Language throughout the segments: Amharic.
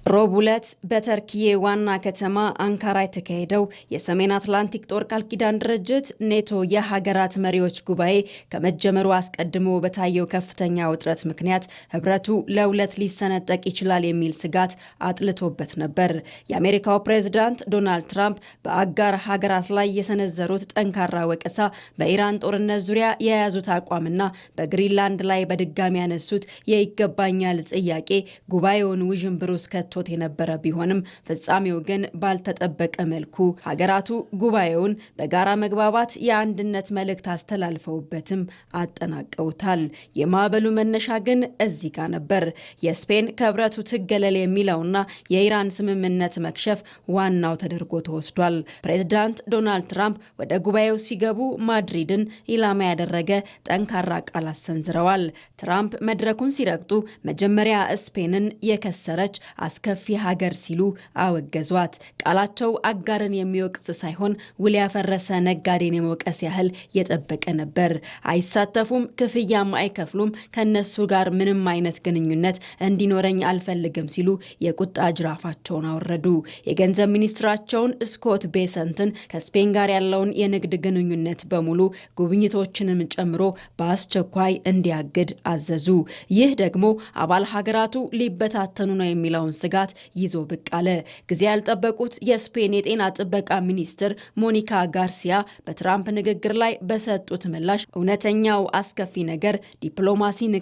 ሮቡለት በተርኪዬ ዋና ከተማ አንካራ የተካሄደው የሰሜን አትላንቲክ ጦር ቃል ኪዳን ድርጅት ኔቶ የሀገራት መሪዎች ጉባኤ ከመጀመሩ አስቀድሞ በታየው ከፍተኛ ውጥረት ምክንያት ህብረቱ ለሁለት ሊሰነጠቅ ይችላል የሚል ስጋት አጥልቶበት ነበር። የአሜሪካው ፕሬዝዳንት ዶናልድ ትራምፕ በአጋር ሀገራት ላይ የሰነዘሩት ጠንካራ ወቀሳ፣ በኢራን ጦርነት ዙሪያ የያዙት አቋምና በግሪንላንድ ላይ በድጋሚ ያነሱት የይገባኛል ጥያቄ ጉባኤውን ውዥንብር ውስጥ ከቶት የነበረ ቢሆንም ፍጻሜው ግን ባልተጠበቀ መልኩ ሀገራቱ ጉባኤውን በጋራ መግባባት የአንድነት መልእክት አስተላልፈውበትም አጠናቀውታል። የማዕበሉ መነሻ ግን እዚህ ጋር ነበር። የስፔን ከህብረቱ ትገለል የሚለውና የኢራን ስምምነት መክሸፍ ዋናው ተደርጎ ተወስዷል። ፕሬዝዳንት ዶናልድ ትራምፕ ወደ ጉባኤው ሲገቡ ማድሪድን ኢላማ ያደረገ ጠንካራ ቃላት ሰንዝረዋል። ትራምፕ መድረኩን ሲረግጡ መጀመሪያ ስፔንን የከሰረች አስከፊ ሀገር ሲሉ አወገዟት። ቃላቸው አጋርን የሚወቅስ ሳይሆን ውል ያፈረሰ ነጋዴን የመውቀስ ያህል የጠበቀ ነበር። አይሳተፉም፣ ክፍያም አይከፍሉም፣ ከነሱ ጋር ምንም አይነት ግንኙነት እንዲኖረኝ አልፈልግም ሲሉ የቁጣ ጅራፋቸውን አወረዱ። የገንዘብ ሚኒስትራቸውን ስኮት ቤሰንትን ከስፔን ጋር ያለውን የንግድ ግንኙነት በሙሉ ጉብኝቶችንም ጨምሮ በአስቸኳይ እንዲያግድ አዘዙ። ይህ ደግሞ አባል ሀገራቱ ሊበታተኑ ነው የሚለውን ስጋት ይዞ ብቅ አለ። ጊዜ ያልጠበቁት የስፔን የጤና ጥበቃ ሚኒስትር ሞኒካ ጋርሲያ በትራምፕ ንግግር ላይ በሰጡት ምላሽ እውነተኛው አስከፊ ነገር ዲፕሎማሲን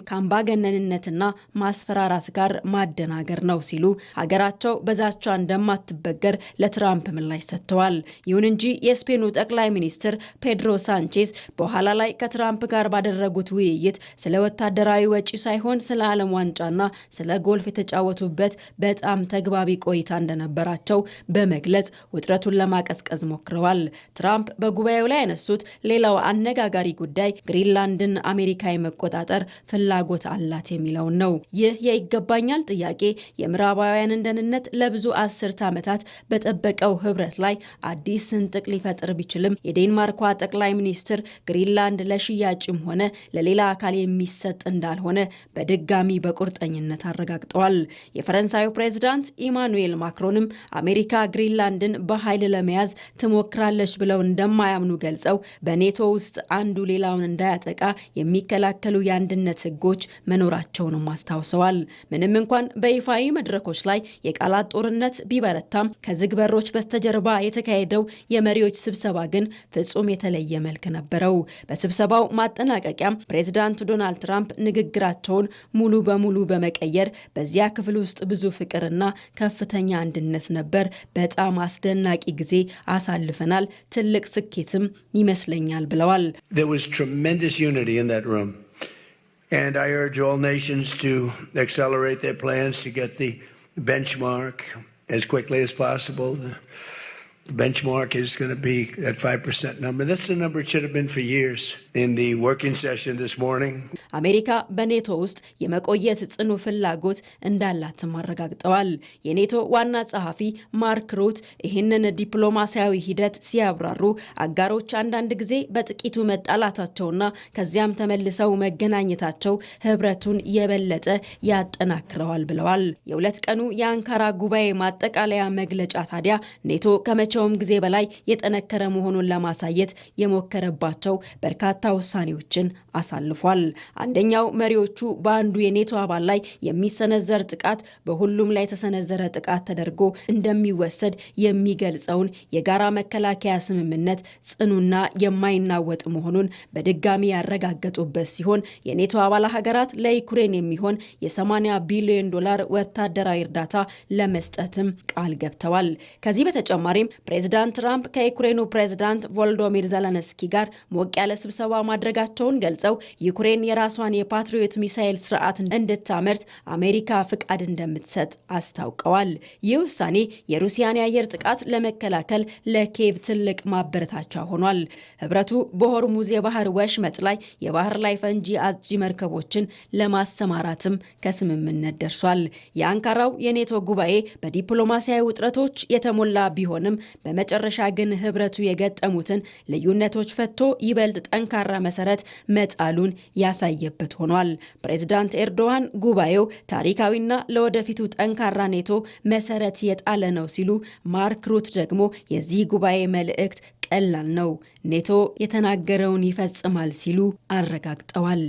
ከአምባገነንነትና ማስፈራራት ጋር ማደናገር ነው ሲሉ ሀገራቸው በዛቻ እንደማትበገር ለትራምፕ ምላሽ ሰጥተዋል። ይሁን እንጂ የስፔኑ ጠቅላይ ሚኒስትር ፔድሮ ሳንቼዝ በኋላ ላይ ከትራምፕ ጋር ባደረጉት ውይይት ስለ ወታደራዊ ወጪ ሳይሆን ስለ ዓለም ዋንጫና ስለ ጎልፍ የተጫወቱበት በጣም ተግባቢ ቆይታ እንደነበራቸው በመግለጽ ውጥረቱን ለማቀዝቀዝ ሞክረዋል። ትራምፕ በጉባኤው ላይ ያነሱት ሌላው አነጋጋሪ ጉዳይ ግሪንላንድን አሜሪካ የመቆጣጠር ፍላጎት አላት የሚለውን ነው። ይህ የይገባኛል ጥያቄ የምዕራባውያንን ደህንነት ለብዙ አስርት ዓመታት በጠበቀው ህብረት ላይ አዲስ ስንጥቅ ሊፈጥር ቢችልም የዴንማርኳ ጠቅላይ ሚኒስትር ግሪንላንድ ለሽያጭም ሆነ ለሌላ አካል የሚሰጥ እንዳልሆነ በድጋሚ በቁርጠኝነት አረጋግጠዋል። የፈረንሳዩ ፕሬዝዳንት ኢማኑኤል ማክሮንም አሜሪካ ግሪንላንድን በኃይል ለመያዝ ትሞክራለች ብለው እንደማያምኑ ገልጸው በኔቶ ውስጥ አንዱ ሌላውን እንዳያጠቃ የሚከላከሉ የአንድነት ህጎች መኖራቸውንም አስታውሰዋል። ምንም እንኳን በይፋዊ መድረኮች ላይ የቃላት ጦርነት ቢበረታም ከዝግ በሮች በስተጀርባ የተካሄደው የመሪዎች ስብሰባ ግን ፍጹም የተለየ መልክ ነበረው። በስብሰባው ማጠናቀቂያም ፕሬዝዳንት ዶናልድ ትራምፕ ንግግራቸውን ሙሉ በሙሉ በመቀየር በዚያ ክፍል ውስጥ ብዙ ፍቅርና ከፍተኛ አንድነት ነበር። በጣም አስደናቂ ጊዜ አሳልፈናል፣ ትልቅ ስኬትም ይመስለኛል ብለዋል። There was tremendous unity in that room and I urge all nations to accelerate their plans to get the benchmark as quickly as possible. The benchmark is going to be that 5% number. That's the number it should have been for years. In the working session this morning, አሜሪካ በኔቶ ውስጥ የመቆየት ጽኑ ፍላጎት እንዳላትም አረጋግጠዋል። የኔቶ ዋና ጸሐፊ ማርክ ሩት ይህንን ዲፕሎማሲያዊ ሂደት ሲያብራሩ አጋሮች አንዳንድ ጊዜ በጥቂቱ መጣላታቸውና ከዚያም ተመልሰው መገናኘታቸው ህብረቱን የበለጠ ያጠናክረዋል ብለዋል። የሁለት ቀኑ የአንካራ ጉባኤ ማጠቃለያ መግለጫ ታዲያ ኔቶ ከመቼውም ጊዜ በላይ የጠነከረ መሆኑን ለማሳየት የሞከረባቸው በርካታ ውሳኔዎችን አሳልፏል። አንደኛው መሪዎቹ በአንዱ የኔቶ አባል ላይ የሚሰነዘር ጥቃት በሁሉም ላይ የተሰነዘረ ጥቃት ተደርጎ እንደሚወሰድ የሚገልጸውን የጋራ መከላከያ ስምምነት ጽኑና የማይናወጥ መሆኑን በድጋሚ ያረጋገጡበት ሲሆን የኔቶ አባል ሀገራት ለዩክሬን የሚሆን የ80 ቢሊዮን ዶላር ወታደራዊ እርዳታ ለመስጠትም ቃል ገብተዋል። ከዚህ በተጨማሪም ፕሬዝዳንት ትራምፕ ከዩክሬኑ ፕሬዝዳንት ቮሎዶሚር ዘለንስኪ ጋር ሞቅ ያለ ስብሰባ ማድረጋቸውን ገልጸው ዩክሬን የራሷን የፓትሪዮት ሚሳኤል ስርዓት እንድታመርት አሜሪካ ፍቃድ እንደምትሰጥ አስታውቀዋል። ይህ ውሳኔ የሩሲያን የአየር ጥቃት ለመከላከል ለኪየቭ ትልቅ ማበረታቻ ሆኗል። ህብረቱ በሆርሙዝ የባህር ወሽመጥ ላይ የባህር ላይ ፈንጂ አጥቂ መርከቦችን ለማሰማራትም ከስምምነት ደርሷል። የአንካራው የኔቶ ጉባኤ በዲፕሎማሲያዊ ውጥረቶች የተሞላ ቢሆንም በመጨረሻ ግን ህብረቱ የገጠሙትን ልዩነቶች ፈቶ ይበልጥ ጠንካራ መሰረት መጣሉን ያሳየበት ሆኗል። ፕሬዝዳንት ኤርዶዋን ጉባኤው ታሪካዊና ለወደፊቱ ጠንካራ ኔቶ መሰረት የጣለ ነው ሲሉ፣ ማርክ ሩት ደግሞ የዚህ ጉባኤ መልእክት ቀላል ነው፣ ኔቶ የተናገረውን ይፈጽማል ሲሉ አረጋግጠዋል።